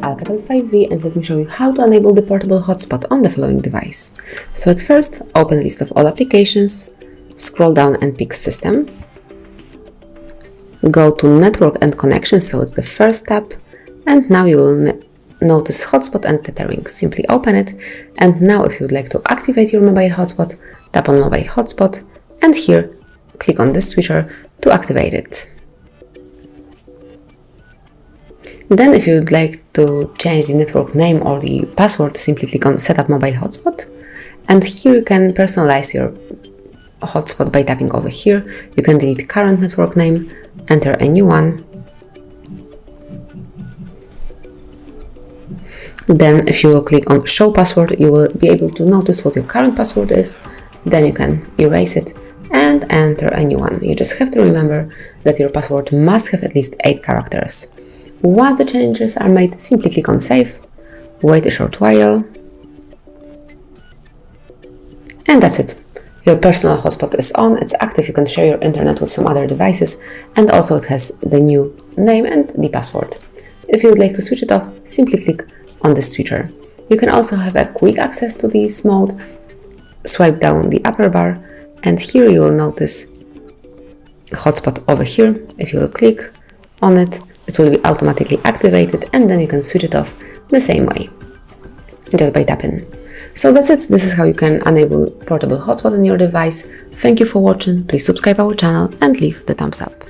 Alcatel 5V, and let me show you how to enable the portable hotspot on the following device. So at first, open list of all applications, scroll down and pick System. Go to Network and Connections, so it's the first tab, and now you will notice Hotspot and Tethering. Simply open it, and now if you would like to activate your mobile hotspot, tap on Mobile Hotspot, and here click on the switcher to activate it. Then if you would like to change the network name or the password, simply click on Setup Mobile Hotspot, and here you can personalize your hotspot by tapping over here. You can delete current network name, enter a new one. Then if you will click on Show Password, you will be able to notice what your current password is. Then you can erase it and enter a new one. You just have to remember that your password must have at least 8 characters. Once the changes are made, simply click on Save, wait a short while, and that's it. Your personal hotspot is on, it's active, you can share your internet with some other devices, and also it has the new name and the password. If you would like to switch it off, simply click on the switcher. You can also have a quick access to this mode. Swipe down the upper bar, and here you will notice hotspot over here. If you will click on it, it will be automatically activated, and then you can switch it off the same way, just by tapping. So that's it. This is how you can enable portable hotspot on your device. Thank you for watching. Please subscribe our channel and leave the thumbs up.